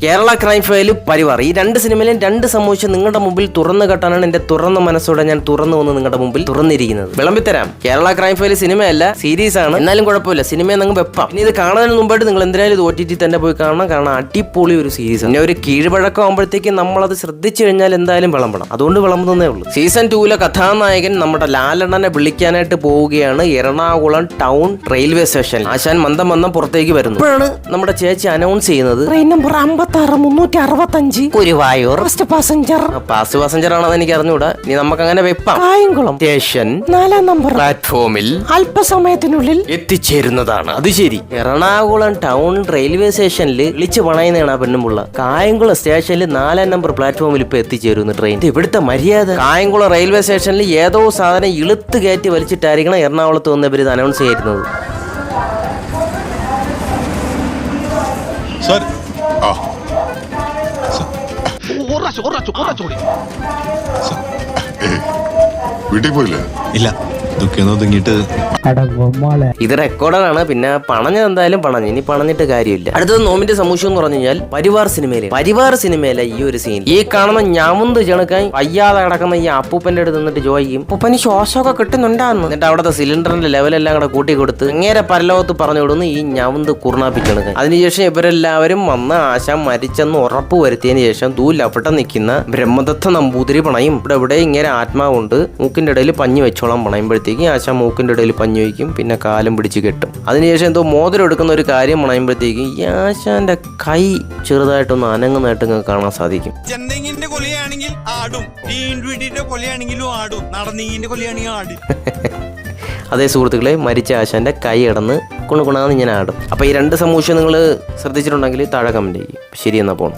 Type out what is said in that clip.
Kerala crime file, Parivar. ഈ രണ്ട് സിനിമയിലും രണ്ട് സമൂഹം നിങ്ങളുടെ മുമ്പിൽ തുറന്നു കെട്ടാനാണ് എന്റെ തുറന്ന മനസ്സോടെ ഞാൻ തുറന്നു വന്ന് നിങ്ങളുടെ മുമ്പിൽ തുറന്നിരിക്കുന്നത്. വിളമ്പിത്തരാം. കേരള ക്രൈം ഫയൽ സിനിമയല്ല, സീരീസ് ആണ്. എന്നാലും കുഴപ്പമില്ല, സിനിമയെ നിങ്ങൾ വെപ്പാം. ഇനി ഇത് കാണുന്നതിന് മുമ്പായിട്ട് നിങ്ങൾ എന്തിനായാലും ഇത് OTT തന്നെ പോയി കാണണം. കാരണം അടിപൊളി ഒരു സീരീസ്. പിന്നെ ഒരു കീഴ്വഴക്കം ആകുമ്പോഴത്തേക്ക് നമ്മളത് ശ്രദ്ധിച്ചു കഴിഞ്ഞാൽ എന്തായാലും വിളമ്പണം. അതുകൊണ്ട് വിളമ്പുന്നേ ഉള്ളൂ. സീസൺ 2 കഥാനായകൻ നമ്മുടെ ലാലണ്ണനെ വിളിക്കാനായിട്ട് പോവുകയാണ് എറണാകുളം ടൗൺ റെയിൽവേ സ്റ്റേഷനിൽ. ആശാൻ മന്ദം പുറത്തേക്ക് വരുന്നു. ഇപ്പോഴാണ് നമ്മുടെ ചേച്ചി അനൗൺസ് ചെയ്യുന്നത്, ട്രെയിൻ നമ്പർ 56-365 ഗുരുവായൂർ പാസഞ്ചർ ആണെന്ന് എനിക്ക് അറിഞ്ഞൂടാ. ഇനി നമുക്ക് അങ്ങനെ വെപ്പാം. കായംകുളം സ്റ്റേഷൻ 4 നമ്പർ പ്ലാറ്റ്ഫോമിൽ അല്പസമയത്തിനുള്ളിൽ എത്തിച്ചേരുന്നതാണ്. അത് ശരി, എറണാകുളം ടൗൺ റെയിൽവേ സ്റ്റേഷനിൽ വിളിച്ചു പണയുന്നതാണ് ആ പെണ്ണുമുള്ള. കായംകുളം സ്റ്റേഷനിൽ 4 നമ്പർ പ്ലാറ്റ്ഫോമിൽ ഇപ്പൊ എത്തിച്ചേരുന്നു ട്രെയിൻ. ഇവിടുത്തെ മര്യാദ. കായംകുളം റെയിൽവേ സ്റ്റേഷനിൽ ഏതോ സാധനം ഇളുത്ത് കയറ്റി വലിച്ചിട്ടായിരിക്കണം എറണാകുളത്ത് വന്ന് ഇവർ ഇത് അനൗൺസ് ചെയ്യുന്നത്. വീട്ടിൽ പോയില്ലേ? ഇല്ല, ഇതൊക്കെ ഒതുങ്ങിട്ട് ഇത് റെക്കോർഡറാണ്. പിന്നെ പണഞ്ഞത് എന്തായാലും പണഞ്ഞു, ഇനി പണഞ്ഞിട്ട് കാര്യമില്ല. അടുത്തത് നോമിന്റെ സമൂഹം എന്ന് പറഞ്ഞു കഴിഞ്ഞാൽ പരിവാർ സിനിമയിലെ ഈ ഒരു സീൻ, ഈ കാണുന്ന ഞാമുന്ത് ചെണുക്കായി വയ്യാതെ കിടക്കുന്ന ഈ അപ്പൂപ്പന്റെ അടുത്ത് നിന്നിട്ട് ചോദിക്കും, അപ്പൂപ്പന് ശ്വാസമൊക്കെ കിട്ടുന്നുണ്ടാന്ന്. എന്നിട്ട് അവിടുത്തെ സിലിണ്ടറിന്റെ ലെവലെല്ലാം കൂടെ കൂട്ടി കൊടുത്ത് അങ്ങേരെ പരലോകത്ത് പറഞ്ഞു വിടുന്നു ഈ ഞാമുന്ത് കുറുനാപ്പിച്ചെണുക്കാൻ. അതിനുശേഷം ഇവരെല്ലാവരും വന്ന് ആശാൻ മരിച്ചെന്ന് ഉറപ്പ് വരുത്തിയതിനു ശേഷം ദൂലപ്പെട്ട നിൽക്കുന്ന ബ്രഹ്മദത്ത നമ്പൂതിരി പണയും. ഇവിടെ ഇങ്ങനെ ആത്മാവുണ്ട്, മൂക്കിന്റെ ഇടയിൽ പഞ്ഞി വെച്ചോളാം പണയുമ്പോഴത്തേക്ക് ആശാൻ മൂക്കിന്റെ ഇടയിൽ പഞ്ഞി വയ്ക്കും, പിന്നെ കാലം പിടിച്ച് കെട്ടും. അതിനുശേഷം എന്തോ മോതിരം എടുക്കുന്ന ഒരു കാര്യം പണയുമ്പോഴത്തേക്ക് ഈ ആശാന്റെ കൈ ചെറുതായിട്ടൊന്ന് അനങ്ങുന്നതായിട്ട് നിങ്ങൾക്ക് കാണാൻ സാധിക്കും. ചെന്തെങ്ങിന്റെ കൊലയാണെങ്കിൽ ആടും, കൊലയാണെങ്കിലും ആടും, നടന്നീങ്ങിന്റെ കൊലയാണെങ്കിൽ ആടും. അതേ സുഹൃത്തുക്കളെ, മരിച്ച ആശാന്റെ കൈ കിടന്ന് കുണുകുണാന്ന് ഇങ്ങനെ ആടും. അപ്പൊ ഈ രണ്ട് സമൂഹം നിങ്ങൾ ശ്രദ്ധിച്ചിട്ടുണ്ടെങ്കിൽ താഴെ കമന്റ് ചെയ്യും. ശരി, എന്നാ പോണം.